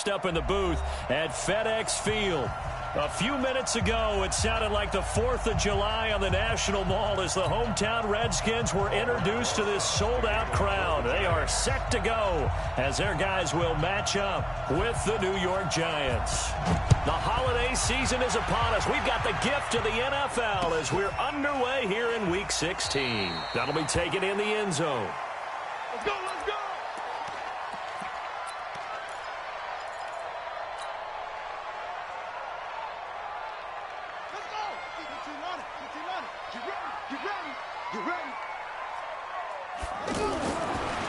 dressed up in the booth at FedEx Field. A few minutes ago, it sounded like the 4th of July on the National Mall as the hometown Redskins were introduced to this sold-out crowd. They are set to go as their guys will match up with the New York Giants. The holiday season is upon us. We've got the gift of the NFL as we're underway here in Week 16. That'll be taken in the end zone. Let's go, let's go!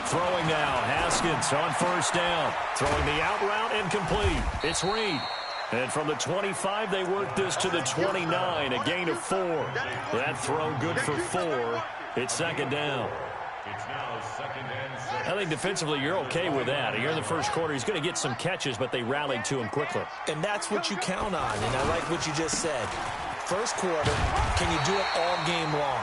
Throwing now, Haskins on first down. Throwing the out route incomplete. It's Reed. And from the 25, they work this to the 29, a gain of 4. That throw good for 4. It's second down. I think defensively you're okay with that. You're in the first quarter. He's going to get some catches, but they rallied to him quickly. And that's what you count on, and I like what you just said. First quarter, can you do it all game long?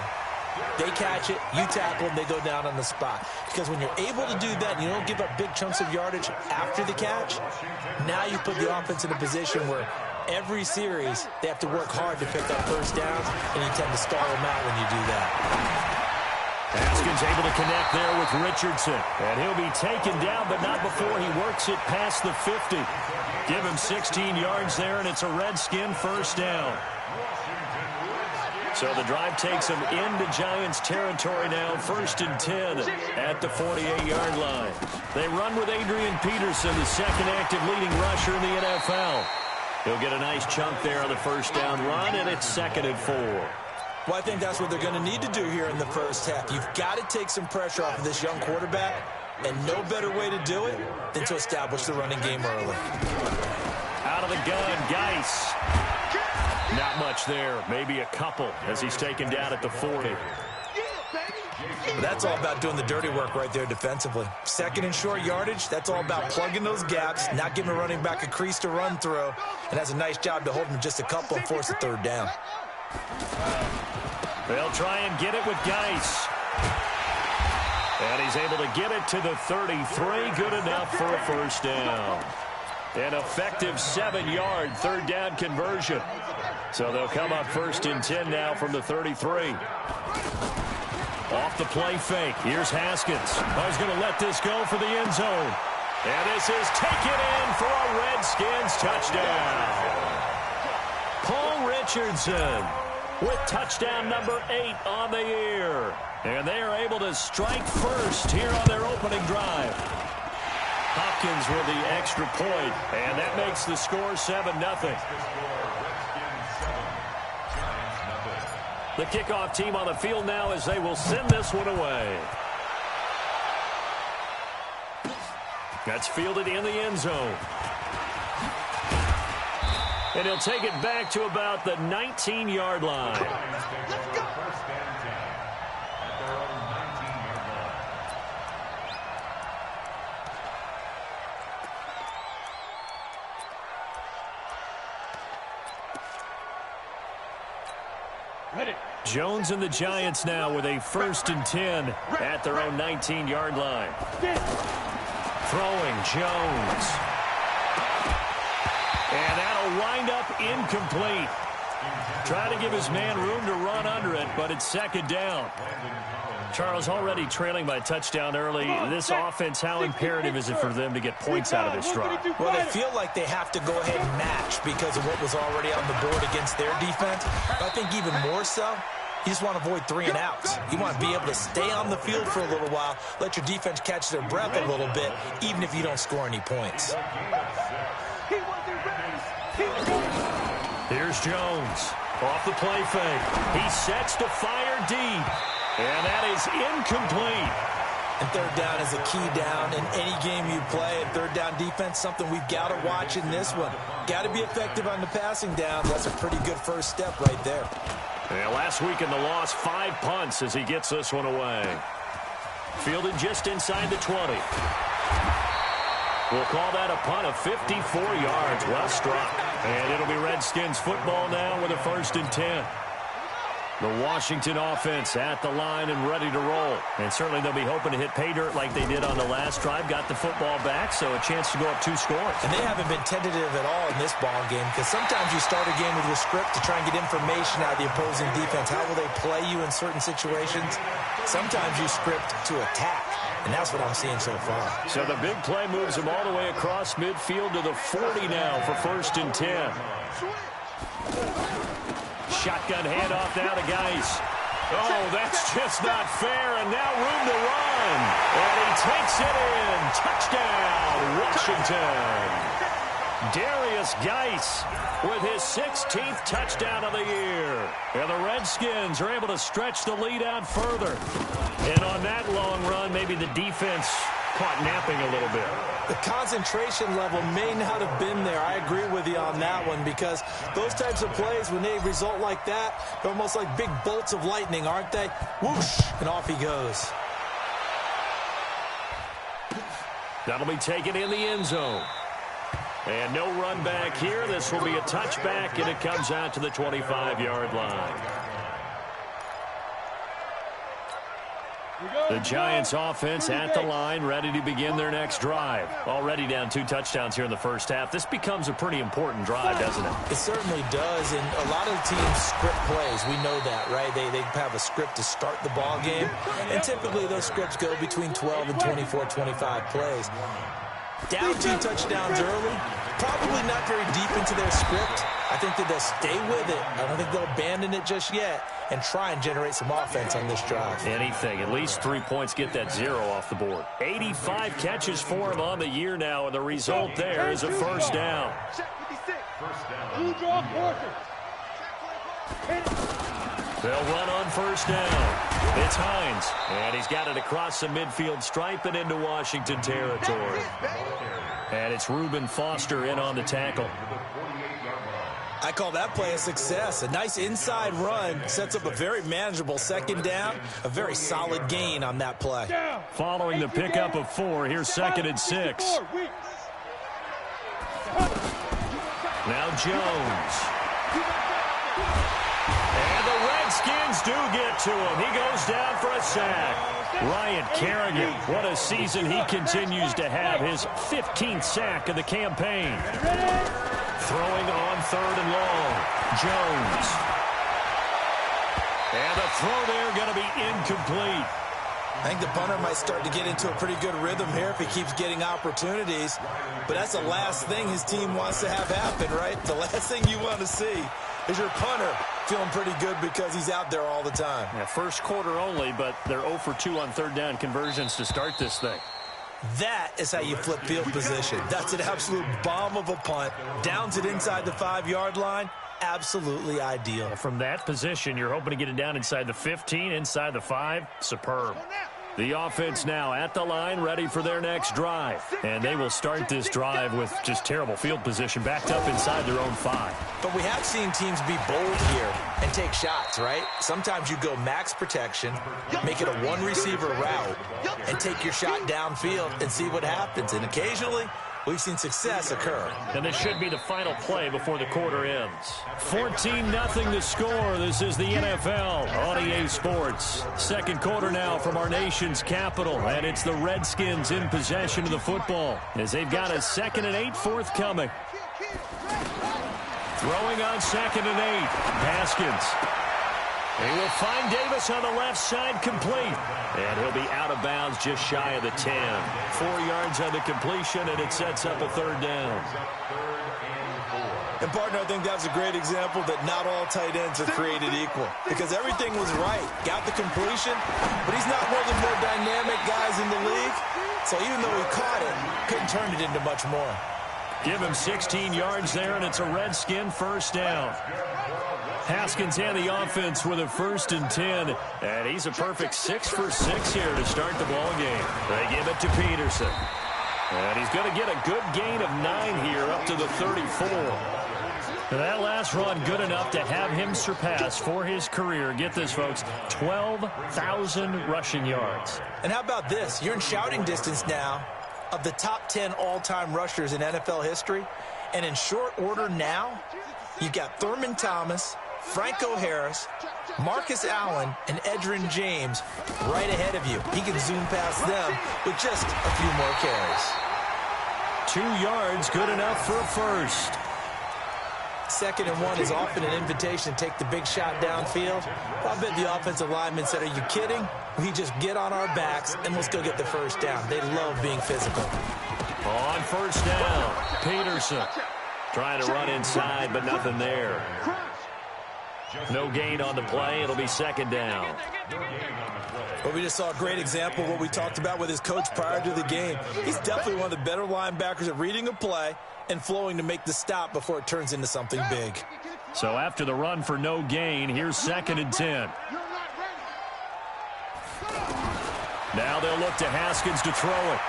They catch it, you tackle them, they go down on the spot. Because when you're able to do that, and you don't give up big chunks of yardage after the catch, now you put the offense in a position where every series they have to work hard to pick up first downs, and you tend to stall them out when you do that. Haskins able to connect there with Richardson. And he'll be taken down, but not before he works it past the 50. Give him 16 yards there, and it's a Redskin first down. So the drive takes them into Giants territory now, 1st and 10 at the 48-yard line. They run with Adrian Peterson, the second active leading rusher in the NFL. He'll get a nice chunk there on the first down run, and it's 2nd and 4. Well, I think that's what they're going to need to do here in the first half. You've got to take some pressure off of this young quarterback, and no better way to do it than to establish the running game early. Out of the gun, Geis. Not much there, maybe a couple as he's taken down at the 40. But that's all about doing the dirty work right there defensively. Second and short yardage, that's all about plugging those gaps, not giving a running back a crease to run through, and has a nice job to hold him just a couple and force a third down. They'll try and get it with Geis. And he's able to get it to the 33, good enough for a first down. An effective 7-yard third down conversion. So they'll come up 1st and 10 now from the 33. Off the play fake. Here's Haskins. Oh, he's going to let this go for the end zone. And this is taken in for a Redskins touchdown. Paul Richardson with touchdown number 8 on the year. And they are able to strike first here on their opening drive. Hopkins with the extra point, and that makes the score 7-0. The kickoff team on the field now as they will send this one away. That's fielded in the end zone. And he'll take it back to about the 19-yard line. Jones and the Giants now with a 1st and 10 at their own 19-yard line. Throwing Jones. And that'll wind up incomplete. Trying to give his man room to run under it, but it's 2nd down. Charles, already trailing by touchdown early. This offense, how imperative is it for them to get points out of this drive? Well, they feel like they have to go ahead and match because of what was already on the board against their defense. But I think even more so, you just want to avoid 3 and outs. You want to be able to stay on the field for a little while, let your defense catch their breath a little bit, even if you don't score any points. Here's Jones. Off the play fake. He sets to fire deep. And that is incomplete. And third down is a key down in any game you play. And third down defense, something we've got to watch in this one. Got to be effective on the passing down. That's a pretty good first step right there. Yeah, last week in the loss, 5 punts as he gets this one away. Fielded just inside the 20. We'll call that a punt of 54 yards. Well struck. And it'll be Redskins football now with a 1st and 10. The Washington offense at the line and ready to roll. And certainly they'll be hoping to hit pay dirt like they did on the last drive. Got the football back, so a chance to go up 2 scores. And they haven't been tentative at all in this ball game, because sometimes you start a game with your script to try and get information out of the opposing defense. How will they play you in certain situations? Sometimes you script to attack, and that's what I'm seeing so far. So the big play moves them all the way across midfield to the 40 now for 1st and 10. Shotgun handoff now to Geis. Oh, that's just not fair, and now room to run. And he takes it in. Touchdown, Washington. Darius Geis with his 16th touchdown of the year. And the Redskins are able to stretch the lead out further. And on that long run, maybe the defense caught napping a little bit. The concentration level may not have been there. I agree with you on that one, because those types of plays, when they result like that, they're almost like big bolts of lightning, aren't they? Whoosh, and off he goes. That'll be taken in the end zone. And no run back here. This will be a touchback, and it comes out to the 25-yard line. The Giants offense at the line, ready to begin their next drive. Already down 2 touchdowns here in the first half. This becomes a pretty important drive, doesn't it? It certainly does, and a lot of teams script plays. We know that, right? They have a script to start the ball game, and typically those scripts go between 12 and 24, 25 plays. Down 2 touchdowns early, probably not very deep into their script. I think that they'll stay with it. I don't think they'll abandon it just yet and try and generate some offense on this drive. Anything. At least 3 points, get that 0 off the board. 85 catches for him on the year now, and the result there is a first down. They'll run on first down. It's Hines, and he's got it across the midfield stripe and into Washington territory. And it's Reuben Foster in on the tackle. I call that play a success. A nice inside run sets up a very manageable second down, a very solid gain on that play. Following the pickup of 4, here's 2nd and 6. Now Jones. And the Redskins do get to him. He goes down for a sack. Ryan Kerrigan, what a season he continues to have. His 15th sack of the campaign. Throwing on 3rd and long. Jones. And the throw there going to be incomplete. I think the punter might start to get into a pretty good rhythm here if he keeps getting opportunities. But that's the last thing his team wants to have happen, right? The last thing you want to see is your punter feeling pretty good because he's out there all the time. Yeah, first quarter only, but they're 0 for 2 on 3rd down conversions to start this thing. That is how you flip field position. That's an absolute bomb of a punt. Downs it inside the 5-yard line. Absolutely ideal. From that position, you're hoping to get it down inside the 15, inside the 5. Superb. The offense now at the line, ready for their next drive. And they will start this drive with just terrible field position, backed up inside their own 5. But we have seen teams be bold here and take shots, right? Sometimes you go max protection, make it a one-receiver route, and take your shot downfield and see what happens. And occasionally, we've seen success occur. And this should be the final play before the quarter ends. 14-0 the score. This is the NFL on EA Sports. Second quarter now from our nation's capital, and it's the Redskins in possession of the football as they've got a 2nd and 8 forthcoming. Throwing on 2nd and 8. Haskins. He will find Davis on the left side, complete. And he'll be out of bounds just shy of the 10. 4 yards on the completion, and it sets up a 3rd down. And, partner, I think that's a great example that not all tight ends are created equal. Because everything was right. Got the completion, but he's not one of the more dynamic guys in the league. So even though he caught it, couldn't turn it into much more. Give him 16 yards there, and it's a Redskin first down. Haskins and the offense with a 1st and 10. And he's a perfect 6 for 6 here to start the ball game. They give it to Peterson. And he's going to get a good gain of 9 here up to the 34. That last run good enough to have him surpass for his career. Get this, folks, 12,000 rushing yards. And how about this? You're in shouting distance now of the top 10 all-time rushers in NFL history. And in short order now, you've got Thurman Thomas, Franco Harris, Marcus Allen, and Edgerrin James right ahead of you. He can zoom past them with just a few more carries. 2 yards, good enough for a first. 2nd and 1 is often an invitation to take the big shot downfield. I bet the offensive lineman said, are you kidding? We just get on our backs and let's go get the first down. They love being physical. On first down, Peterson trying to run inside, but nothing there. No gain on the play. It'll be 2nd down. Well, we just saw a great example of what we talked about with his coach prior to the game. He's definitely one of the better linebackers at reading a play and flowing to make the stop before it turns into something big. So after the run for no gain, here's 2nd and 10. Now they'll look to Haskins to throw it.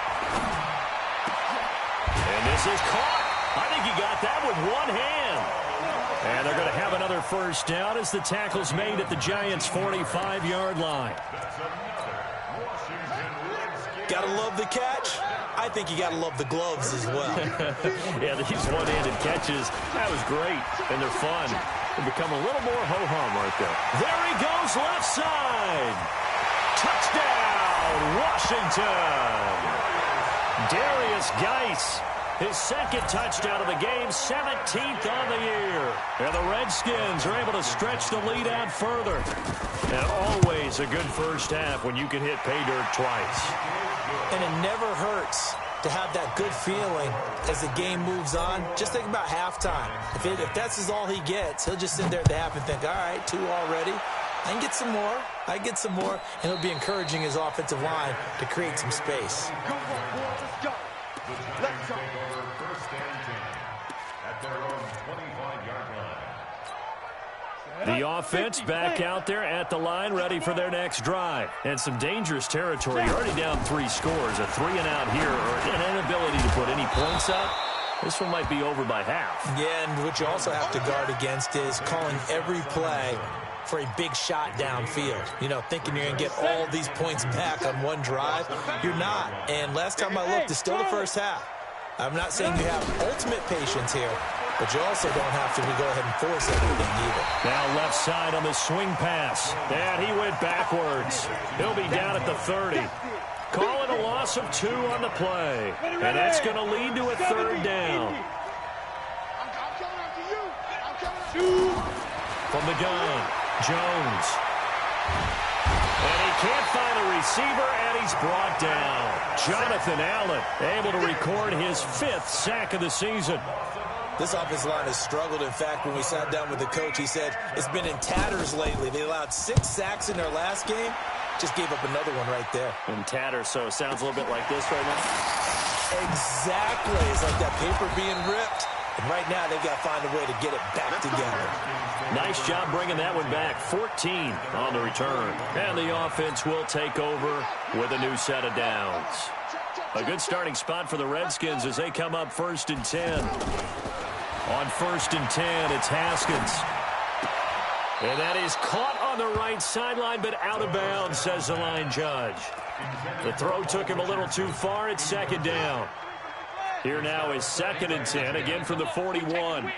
And this is caught. I think he got that with one hand. And they're going to have another first down as the tackle's made at the Giants' 45-yard line. Gotta love the catch. I think you gotta love the gloves as well. Yeah, these one-handed catches, that was great, and they're fun. They become a little more ho-hum right there. There he goes, left side. Touchdown, Washington. Darius Geis, his 2nd touchdown of the game, 17th on the year. And the Redskins are able to stretch the lead out further. And always a good first half when you can hit pay dirt twice. And it never hurts to have that good feeling as the game moves on. Just think about halftime. If that's all he gets, he'll just sit there at the half and think, all right, 2 already. I can get some more. I get some more. And he'll be encouraging his offensive line to create some space. The offense back out there at the line, ready for their next drive. And some dangerous territory. You're already down 3 scores. A 3-and-out here, or an inability to put any points up. This one might be over by half. Yeah, and what you also have to guard against is calling every play for a big shot downfield. You know, thinking you're going to get all these points back on one drive. You're not. And last time I looked, it's still the first half. I'm not saying you have ultimate patience here, but you also don't have to go ahead and force everything either. Now left side on the swing pass. And he went backwards. He'll be down at the 30. Calling a loss of 2 on the play. And that's going to lead to a 3rd down. From the gun, Jones. And he can't find a receiver, and he's brought down. Jonathan Allen able to record his 5th sack of the season. This offensive line has struggled. In fact, when we sat down with the coach, he said it's been in tatters lately. They allowed 6 sacks in their last game. Just gave up another one right there. In tatters, so it sounds a little bit like this right now. Exactly. It's like that paper being ripped. And right now, they've got to find a way to get it back together. Nice job bringing that one back. 14 on the return. And the offense will take over with a new set of downs. A good starting spot for the Redskins as they come up 1st and 10. On 1st and 10, it's Haskins. And that is caught on the right sideline, but out of bounds, says the line judge. The throw took him a little too far. It's 2nd down. Here now is 2nd and 10, again from the 41. On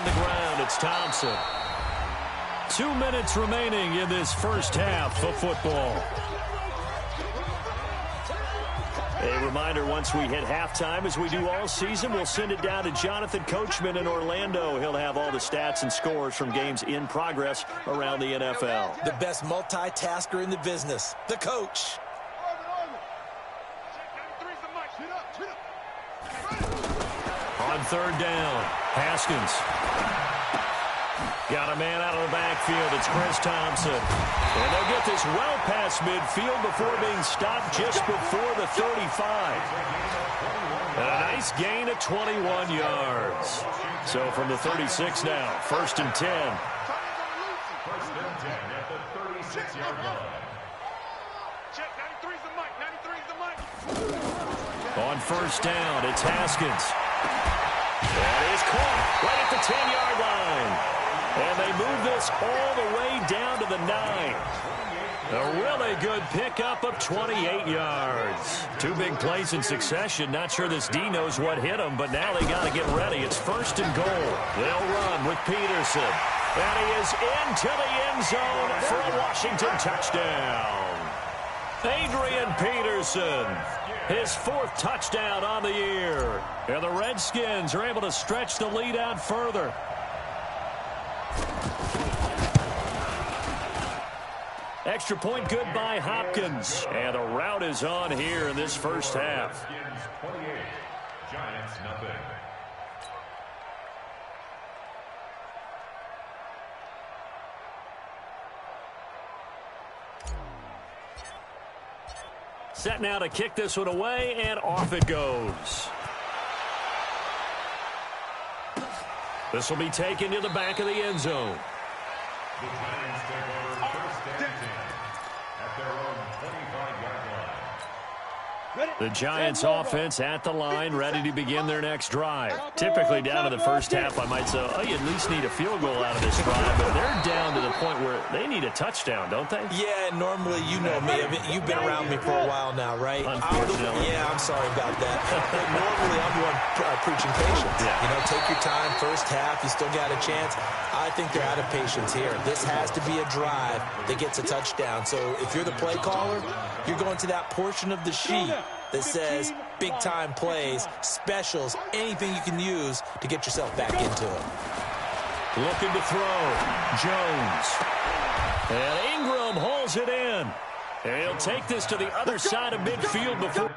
the ground, it's Thompson. 2 minutes remaining in this first half of football. A reminder, once we hit halftime, as we do all season, we'll send it down to Jonathan Coachman in Orlando. He'll have all the stats and scores from games in progress around the NFL. The best multitasker in the business, the coach. On 3rd down, Haskins. Got a man out of the backfield. It's Chris Thompson. And they'll get this well past midfield before being stopped just before the 35. And a nice gain of 21 yards. So from the 36 now, 1st and 10. First and 10 at the 36-yard line. Check, 93's the mic, 93's the mic. On 1st down, it's Haskins. That is caught right at the 10-yard line. And they move this all the way down to the 9. A really good pickup of 28 yards. Two big plays in succession. Not sure this D knows what hit him, but now they got to get ready. It's 1st and goal. They'll run with Peterson. And he is into the end zone for a Washington touchdown. Adrian Peterson, his 4th touchdown on the year. And the Redskins are able to stretch the lead out further. Extra point good by Hopkins. And the route is on here in this first half. 28, Giants nothing. Set now to kick this one away, and off it goes. This will be taken to the back of the end zone. The Giants take over 1st and 10 at their own 25-yard line. The Giants offense at the line, ready to begin their next drive. Typically down to the first half, I might say, oh, you at least need a field goal out of this drive, but they're down to the point where they need a touchdown, don't they? Yeah, normally, you know me. You've been around me for a while now, right? Unfortunately. Yeah, I'm sorry about that. But normally, I'm the one preaching patience. Yeah. You know, take your time, first half, you still got a chance. I think they're out of patience here. This has to be a drive that gets a touchdown. So if you're the play caller, you're going to that portion of the sheet that says big-time plays, specials, anything you can use to get yourself back into it. Looking to throw. Jones. And Ingram hauls it in. And he'll take this to the other side of midfield before...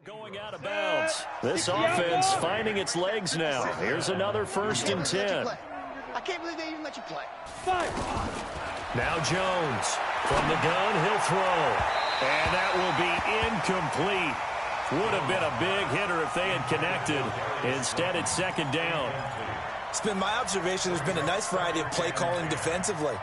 Going out of bounds. This offense finding its legs now. Here's another 1st and 10. I can't believe they even let you play. Now Jones from the gun, he'll throw. And that will be incomplete. Would have been a big hitter if they had connected. Instead, it's 2nd down. It's been my observation there's been a nice variety of play calling defensively.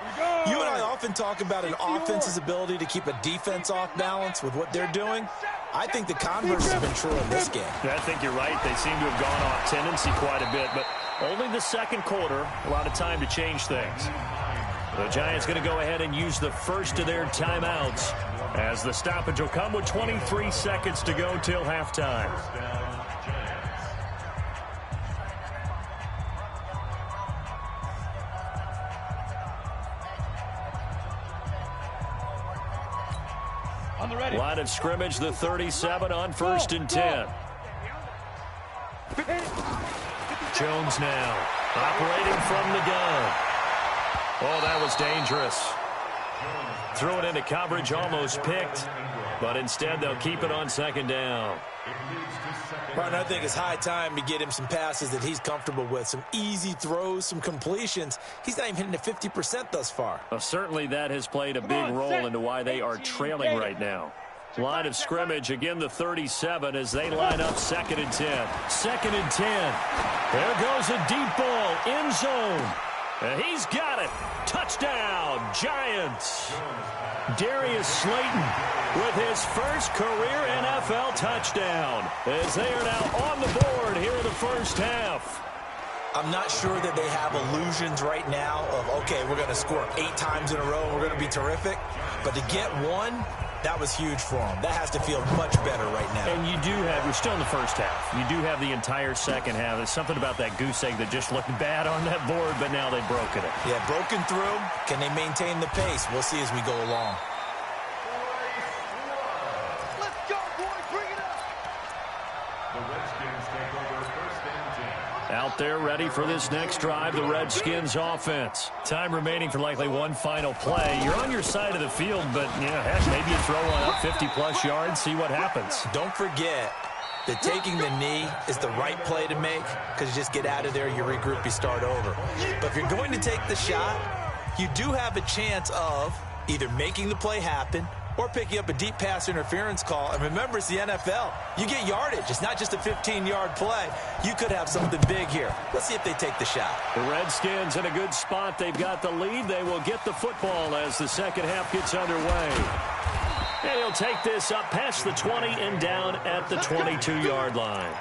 You and I often talk about an offense's ability to keep a defense off balance with what they're doing. I think the converse has been true in this game. I think you're right. They seem to have gone off tendency quite a bit, but only the 2nd quarter, a lot of time to change things. The Giants going to go ahead and use the first of their timeouts as the stoppage will come with 23 seconds to go till halftime. Line of scrimmage, the 37 on 1st and 10. Jones now operating from the gun. Oh, that was dangerous. Threw it into coverage, almost picked, but instead they'll keep it on 2nd down. Martin, I think it's high time to get him some passes that he's comfortable with, some easy throws, some completions. He's not even hitting to 50% thus far. Well, certainly that has played a big role into why they are trailing right now. Line of scrimmage, again the 37 as they line up 2nd and 10. 2nd and 10. There goes a deep ball, end zone. And he's got it. Touchdown, Giants. Darius Slayton with his first career NFL touchdown as they are now on the board here in the first half. I'm not sure that they have illusions right now of, okay, we're going to score 8 times in a row and we're going to be terrific. But to get one, that was huge for them. That has to feel much better right now. And you do have, you're still in the first half. You do have the entire second half. There's something about that goose egg that just looked bad on that board, but now they've broken it. Yeah, broken through. Can they maintain the pace? We'll see as we go along. out there ready for this next drive, the Redskins offense. Time remaining for likely one final play. You're on your side of the field, but, yeah, heck, maybe you throw one up 50-plus yards, see what happens. Don't forget that taking the knee is the right play to make because you just get out of there, you regroup, you start over. But if you're going to take the shot, you do have a chance of either making the play happen or picking up a deep pass interference call. And remember, it's the NFL. You get yardage. It's not just a 15-yard play. You could have something big here. Let's see if they take the shot. The Redskins in a good spot. They've got the lead. They will get the football as the second half gets underway. And he'll take this up past the 20 and down at the 22-yard line.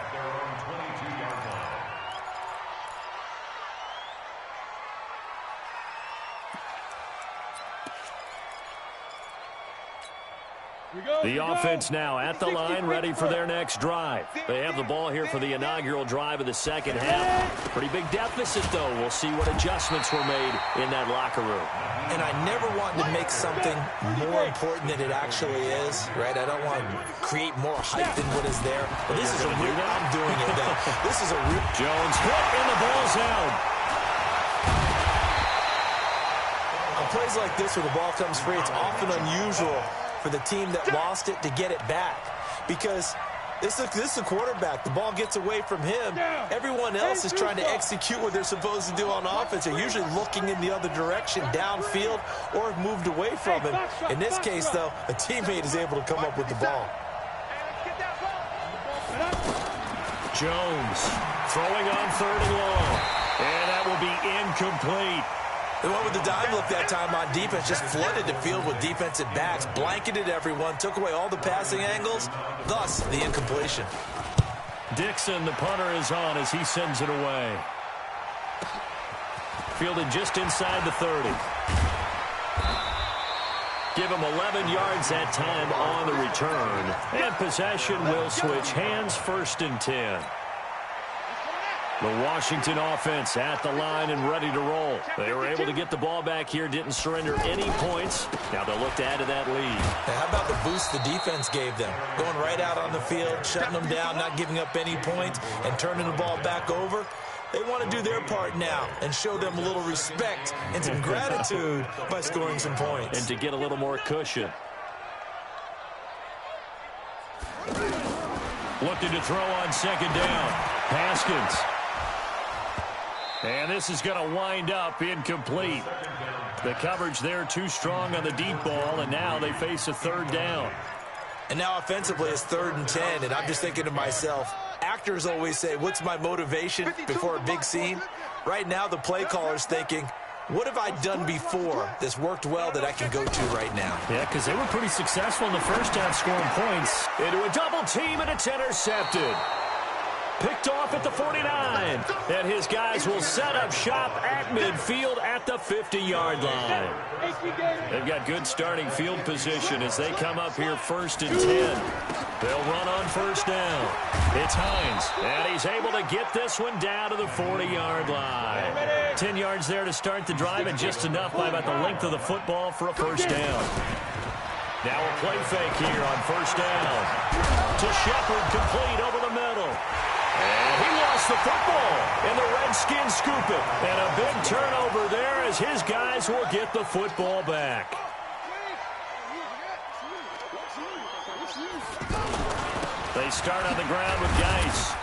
The offense now at the line, ready for their next drive. They have the ball here for the inaugural drive of the second half. Pretty big deficit, though. We'll see what adjustments were made in that locker room. And I never want to make something more important than it actually is, right? I don't want to create more hype than what is there. But this is a real, I'm doing it, though. This is a real. Jones hit, and the ball's out. On plays like this where the ball comes free, it's often unusual for the team that lost it to get it back, because this is a quarterback. The ball gets away from him. Everyone else is trying to execute what they're supposed to do on offense. They're usually looking in the other direction, downfield, or have moved away from him. In this case, though, a teammate is able to come up with the ball. Jones throwing on 3rd and long, and that will be incomplete. They went with the dive look that time on defense, just flooded the field with defensive backs, blanketed everyone, took away all the passing angles, thus the incompletion. Dixon, the punter, is on as he sends it away. Fielded just inside the 30. Give him 11 yards that time on the return. And possession will switch hands, 1st and 10. The Washington offense at the line and ready to roll. They were able to get the ball back here, didn't surrender any points. Now they'll look to add to that lead. Now, how about the boost the defense gave them? Going right out on the field, shutting them down, not giving up any points, and turning the ball back over. They want to do their part now and show them a little respect and some gratitude by scoring some points. And to get a little more cushion. Looking to throw on 2nd down. Haskins. And this is going to wind up incomplete. The coverage there too strong on the deep ball, and now they face a 3rd down. And now offensively it's 3rd and 10, and I'm just thinking to myself, actors always say, what's my motivation before a big scene? Right now the play caller's thinking, what have I done before that's worked well that I can go to right now? Yeah, because they were pretty successful in the first half scoring points. Into a double team, and it's intercepted. Picked off at the 49. And his guys will set up shop at midfield at the 50-yard line. They've got good starting field position as they come up here 1st and 10. They'll run on 1st down. It's Hines, and he's able to get this one down to the 40-yard line. 10 yards there to start the drive, and just enough by about the length of the football for a 1st down. Now a play fake here on 1st down. To Shepard, complete over the middle. And he lost the football, and the Redskins scoop it. And a big turnover there as his guys will get the football back. They start on the ground with Geis.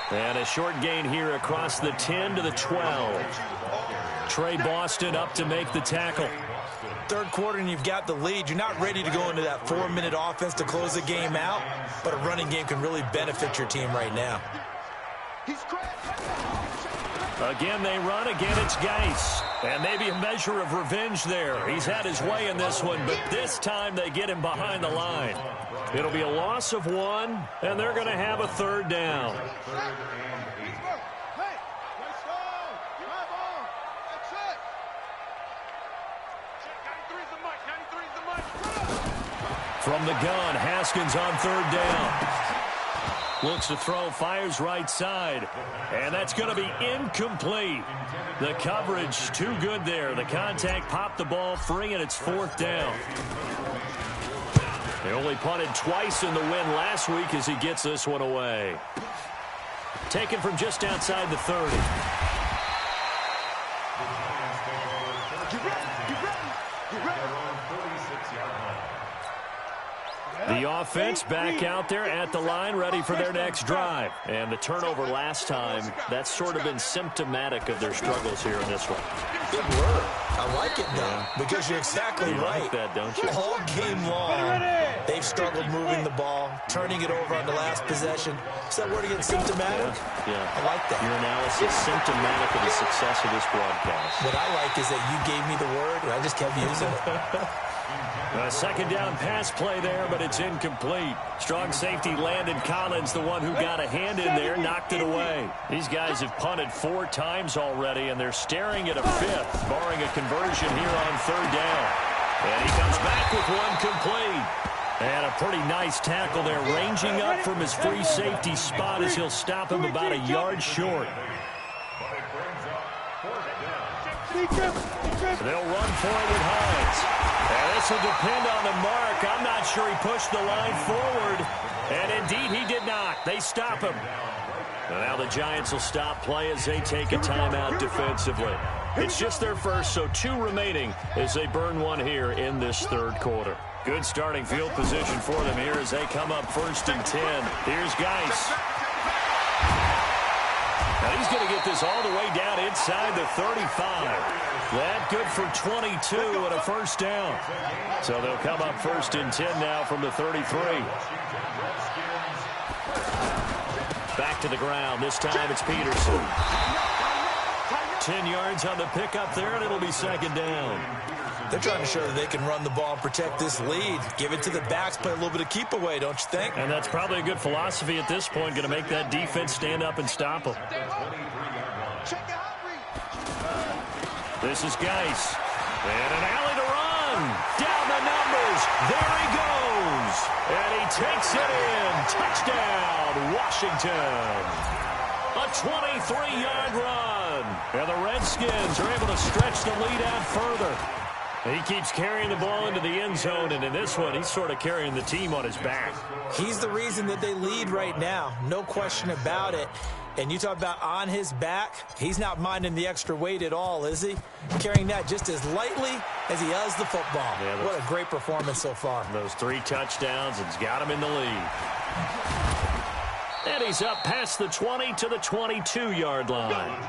And a short gain here across the 10 to the 12. Trey Boston up to make the tackle. 3rd quarter and you've got the lead. You're not ready to go into that 4-minute offense to close the game out, but a running game can really benefit your team right now. Again, they run. Again, it's Geis. And maybe a measure of revenge there. He's had his way in this one, but this time they get him behind the line. It'll be a loss of 1, and they're going to have a 3rd down. From the gun, Haskins on 3rd down. Looks to throw, fires right side. And that's going to be incomplete. The coverage too good there. The contact popped the ball free, and it's 4th down. They only punted twice in the win last week as he gets this one away. taken from just outside the 30. The offense back out there at the line, ready for their next drive. And the turnover last time, that's sort of been symptomatic of their struggles here in this one. Big word. I like it, though, because you're exactly right. You like that, don't you? All game long, they've struggled moving the ball, turning it over on the last possession. Is that word again, symptomatic? Yeah. I like that. Your analysis, symptomatic of the success of this broadcast. What I like is that you gave me the word, and I just kept using it. A second down pass play there, but it's incomplete. Strong safety Landon Collins, the one who got a hand in there, knocked it away. These guys have punted 4 times already, and they're staring at a 5th, barring a conversion here on 3rd down. And he comes back with one complete. And a pretty nice tackle there, ranging up from his free safety spot as he'll stop him about a yard short. They'll run for it with Hines. And this will depend on the mark. I'm not sure he pushed the line forward. And indeed, he did not. They stop him. And now the Giants will stop play as they take a timeout defensively. It's just their first, so 2 remaining as they burn one here in this 3rd quarter. Good starting field position for them here as they come up 1st and 10. Here's Geis. Now he's going to get this all the way down inside the 35. That good for 22 and a 1st down. So they'll come up 1st and 10 now from the 33. Back to the ground. This time it's Peterson. 10 yards on the pickup there, and it'll be 2nd down. They're trying to show that they can run the ball and protect this lead. Give it to the backs, play a little bit of keep away, don't you think? And that's probably a good philosophy at this point, going to make that defense stand up and stop them. This is Geis. And an alley to run. Down the numbers. There he goes. And he takes it in. Touchdown, Washington. A 23-yard run. And the Redskins are able to stretch the lead out further. He keeps carrying the ball into the end zone, and in this one, he's sort of carrying the team on his back. He's the reason that they lead right now. No question about it. And you talk about on his back, he's not minding the extra weight at all, is he? Carrying that just as lightly as he does the football. Yeah, what a great performance so far. Those 3 touchdowns, it's got him in the lead. And he's up past the 20 to the 22-yard line.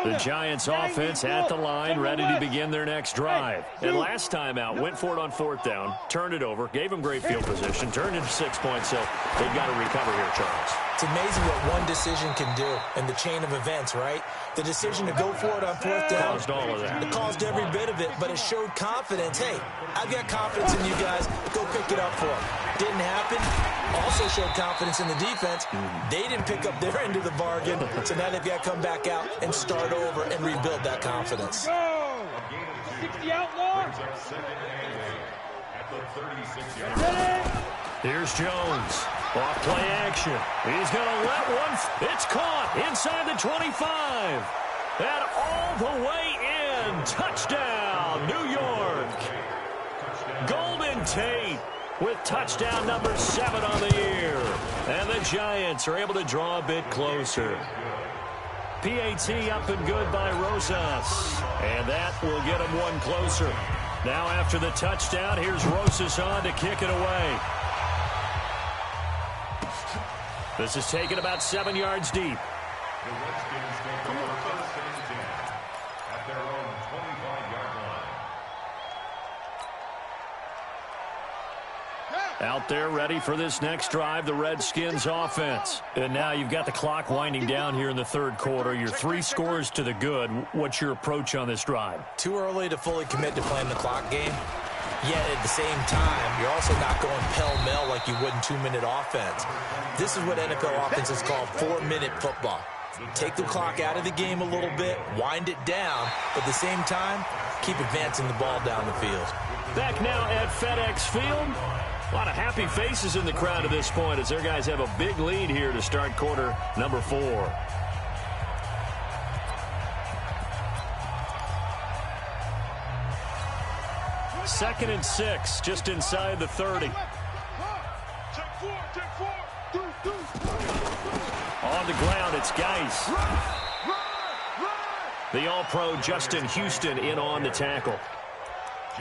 The Giants offense at the line, ready to begin their next drive. And last time out, went for it on 4th down, turned it over, gave them great field position, turned into 6 points, so they've got to recover here, Charles. It's amazing what one decision can do in the chain of events, right? The decision to go for it on 4th down. Caused all of that. It caused every bit of it, but it showed confidence. Hey, I've got confidence in you guys. Go pick it up for them. Didn't happen. Also showed confidence in the defense. They didn't pick up their end of the bargain, so now they've got to come back out and start over and rebuild that confidence. 60 outlaw. Here's Jones. Off play action. He's going to let one. It's caught inside the 25. And all the way in. Touchdown, New York. Golden Tate with touchdown number 7 on the year. And the Giants are able to draw a bit closer. PAT up and good by Rosas. And that will get him one closer. Now after the touchdown, here's Rosas on to kick it away. This is taken about 7 yards deep. The Redskins take over 1st and 10 at their own 25-yard line. Out there ready for this next drive, the Redskins offense. And now you've got the clock winding down here in the 3rd quarter. You're 3 scores to the good. What's your approach on this drive? Too early to fully commit to playing the clock game. Yet at the same time, you're also not going pell-mell like you would in 2-minute offense. This is what NFL offenses call 4-minute football. Take the clock out of the game a little bit, wind it down, but at the same time, keep advancing the ball down the field. Back now at FedEx Field. A lot of happy faces in the crowd at this point as their guys have a big lead here to start quarter number 4. 2nd and 6, just inside the 30. On the ground, it's Geis. The All-Pro Justin Houston in on the tackle.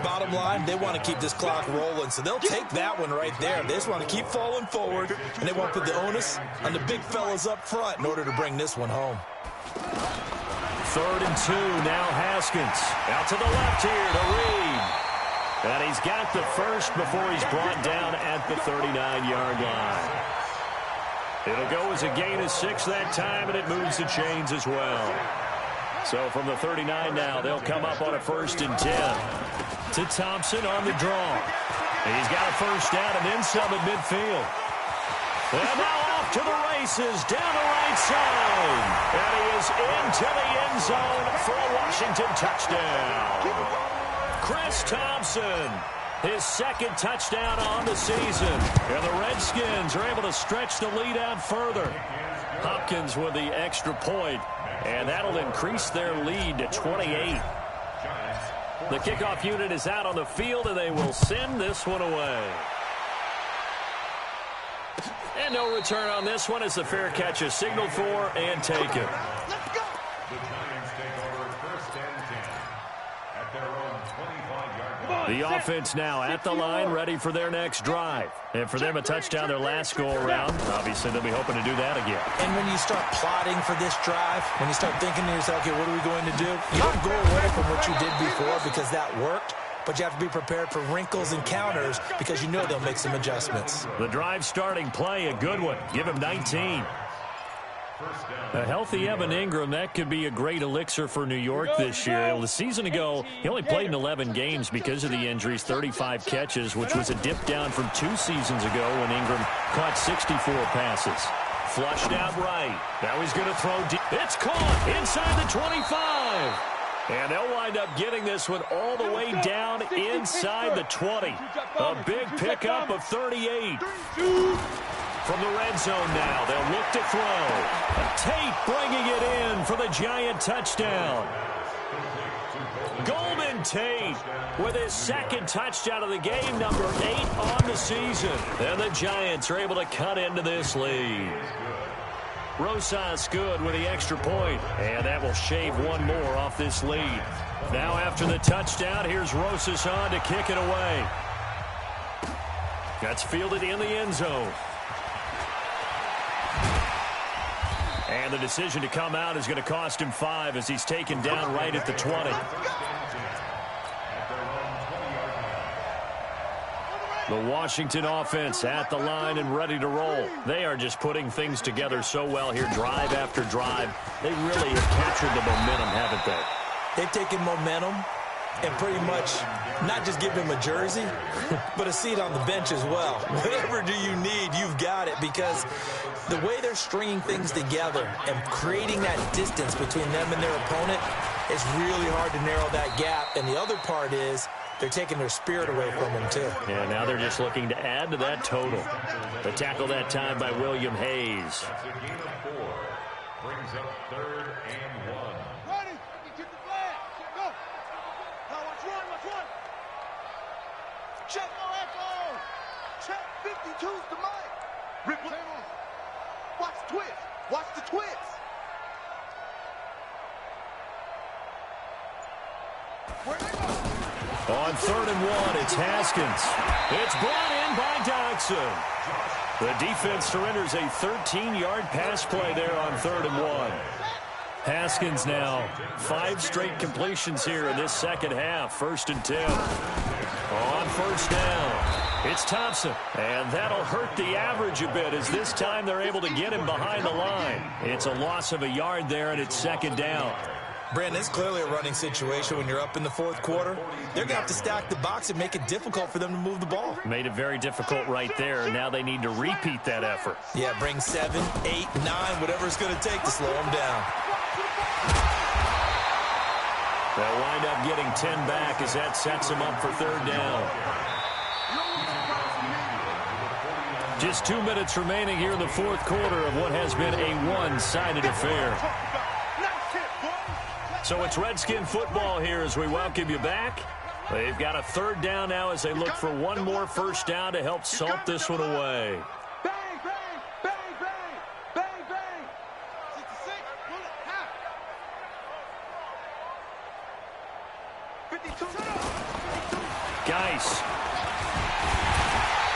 Bottom line, they want to keep this clock rolling, so they'll take that one right there. They just want to keep falling forward, and they want to put the onus on the big fellas up front in order to bring this one home. 3rd and 2, now Haskins. Out to the left here to Reed. And he's got the first before he's brought down at the 39-yard line. It'll go as a gain of 6 that time, and it moves the chains as well. So from the 39 now, they'll come up on a 1st and 10. To Thompson on the draw. He's got a first down and then some at midfield. And now off to the races down the right side. And he is into the end zone for a Washington touchdown. Chris Thompson, his 2nd touchdown on the season. And the Redskins are able to stretch the lead out further. Hopkins with the extra point, and that'll increase their lead to 28. The kickoff unit is out on the field, and they will send this one away. And no return on this one as the fair catch is signaled for and taken. The Giants take over 1st and 10 at their own 25-yard line. The offense now at the line, ready for their next drive. And for them, a touchdown their last go-around. Obviously, they'll be hoping to do that again. And when you start plotting for this drive, when you start thinking to yourself, okay, what are we going to do? You don't go away from what you did before because that worked, but you have to be prepared for wrinkles and counters because you know they'll make some adjustments. The drive starting play, a good one. Give him 19. A healthy Evan Ingram, that could be a great elixir for New York this year. The season ago, he only played in 11 games because of the injuries, 35 catches, which was a dip down from 2 seasons ago when Ingram caught 64 passes. Flushed out right. Now he's going to throw deep. It's caught inside the 25. And they'll wind up getting this one all the way down inside the 20. A big pickup of 38. From the red zone now, they'll look to throw. Tate bringing it in for the Giant touchdown. Golden Tate with his 2nd touchdown of the game, number 8 on the season. And the Giants are able to cut into this lead. Rosas good with the extra point, and that will shave one more off this lead. Now after the touchdown, here's Rosas on to kick it away. That's fielded in the end zone. And the decision to come out is going to cost him 5 as he's taken down right at the 20. The Washington offense at the line and ready to roll. They are just putting things together so well here, drive after drive. They really have captured the momentum, haven't they? They've taken momentum and pretty much not just give him a jersey, but a seat on the bench as well. Whatever do you need, you've got it, because the way they're stringing things together and creating that distance between them and their opponent, it's really hard to narrow that gap. And the other part is they're taking their spirit away from them, too. Yeah, now they're just looking to add to that total. The tackle that time by William Hayes. That's a gain of 4. Brings up 3rd and 1. Ready? Get the flag. Go. Now watch one. Check no echo. Check 52's the mic. Rip. Watch the twist. Watch the twist. Where they go? On 3rd and 1, it's Haskins. It's brought in by Dodson. The defense surrenders a 13-yard pass play there on 3rd and 1. Haskins now 5 straight completions here in this second half. 1st and 10. On 1st down, it's Thompson. And that'll hurt the average a bit as this time they're able to get him behind the line. It's a loss of a yard there, and it's 2nd down. Brandon, it's clearly a running situation when you're up in the 4th quarter. They're going to have to stack the box and make it difficult for them to move the ball. Made it very difficult right there. Now they need to repeat that effort. Yeah, bring 7, 8, 9, whatever it's going to take to slow them down. They'll wind up getting 10 back as that sets them up for 3rd down. Just 2 minutes remaining here in the 4th quarter of what has been a one-sided affair. So it's Redskin football here as we welcome you back. They've got a third down now as they look for one more first down to help salt this one away. Bang, bang, bang, bang, bang, bang. 66, pull it, half. 52. Geis.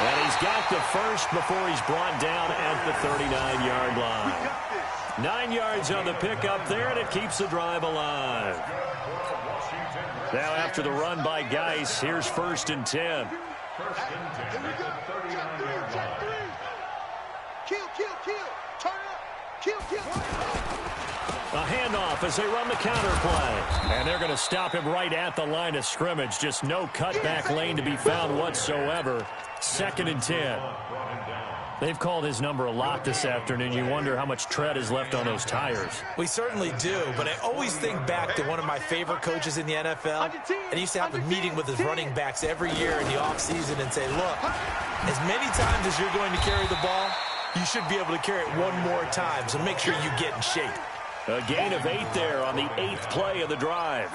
And he's got the first before he's brought down at the 39-yard line. 9 yards on the pickup there, and it keeps the drive alive. Now after the run by Geis, here's 1st and 10. Here we go. Check three, check three. Kill, kill, kill. Turn up. Kill, kill. A handoff as they run the counter play. And they're going to stop him right at the line of scrimmage. Just no cutback lane to be found whatsoever. 2nd and 10. They've called his number a lot this afternoon. You wonder how much tread is left on those tires. We certainly do, but I always think back to one of my favorite coaches in the NFL. And he used to have a meeting with his running backs every year in the offseason and say, look, as many times as you're going to carry the ball, you should be able to carry it one more time, so make sure you get in shape. A gain of 8 there on the 8th play of the drive.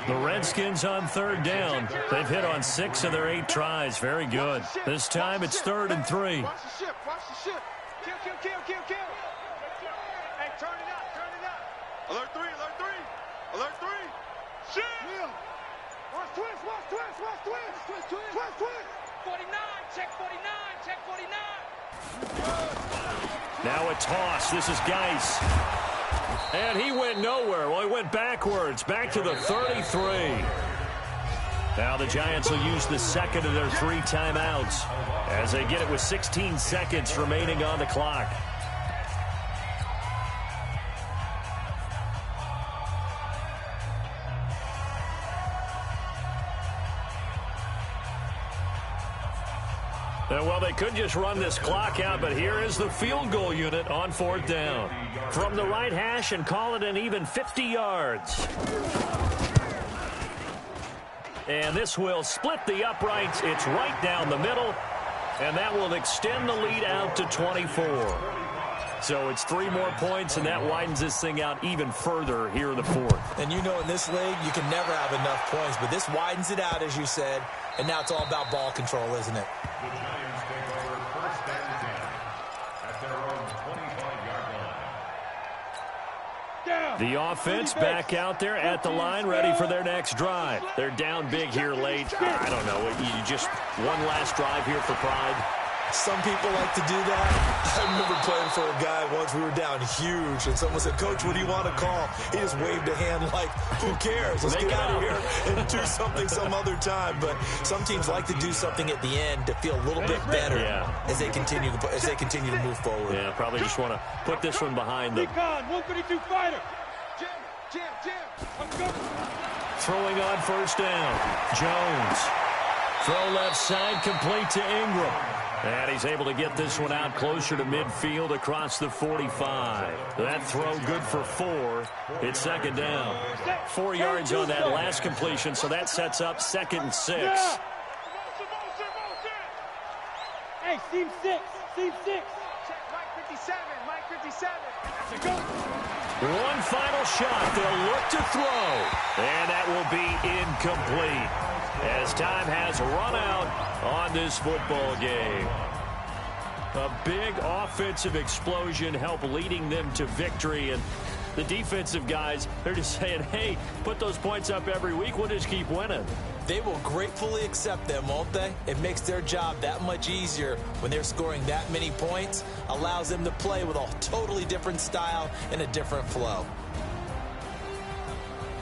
The Redskins on 3rd down. They've hit on 6 of their 8 tries. Very good. This time it's 3rd and 3. Watch the ship, watch the ship. Kill, kill, kill, kill, kill. Hey, turn it up, turn it up. Alert 3, alert 3. Alert 3. Shit. Watch twist, watch twist, watch twist. Twist, twist, twist, twist. 49, check 49, check 49. Now a toss. This is Geis. And he went nowhere. Well, he went backwards, back to the 33. Now the Giants will use the second of their 3 timeouts as they get it with 16 seconds remaining on the clock. Well, they could just run this clock out, but here is the field goal unit on 4th down. From the right hash and call it an even 50 yards. And this will split the uprights. It's right down the middle, and that will extend the lead out to 24. So it's 3 more points, and that widens this thing out even further here in the 4th. And you know in this league, you can never have enough points, but this widens it out, as you said, and now it's all about ball control, isn't it? The Giants take over 1st and 10 at their own 25-yard line. The offense back out there at the line, ready for their next drive. They're down big here late. I don't know. You just one last drive here for pride. Some people like to do that. I remember playing for a guy once. We were down huge, and someone said, Coach, what do you want to call? He just waved a hand like, who cares? Let's get out of here and do something some other time. But some teams like to do something at the end to feel a little bit better as they continue to move forward. Yeah, probably just want to put this one behind them. Recon, 152 fighter. Jam. Let's go. Throwing on 1st down. Jones. Throw left side, complete to Ingram. And he's able to get this one out closer to midfield across the 45. That throw good for 4. It's 2nd down. 4 yards on that last completion, so that sets up 2nd and 6. Hey, seam 6. Check Mike 57. Mike 57. Let's go. One final shot. They'll look to throw. And that will be incomplete, as time has run out on this football game. A big offensive explosion helped leading them to victory, and the defensive guys, they're just saying, hey, put those points up every week, we'll just keep winning. They will gratefully accept them, won't they? It makes their job that much easier when they're scoring that many points, allows them to play with a totally different style and a different flow.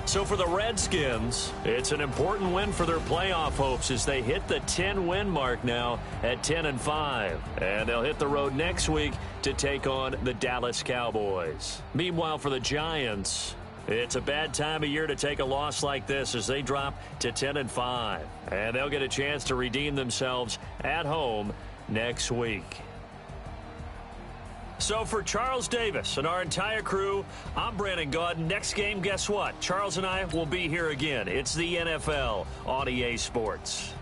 So for the Redskins, it's an important win for their playoff hopes as they hit the 10-win mark now at 10-5. And they'll hit the road next week to take on the Dallas Cowboys. Meanwhile, for the Giants, it's a bad time of year to take a loss like this as they drop to 10-5. And they'll get a chance to redeem themselves at home next week. So for Charles Davis and our entire crew, I'm Brandon Gaudin. Next game, guess what? Charles and I will be here again. It's the NFL on EA Sports.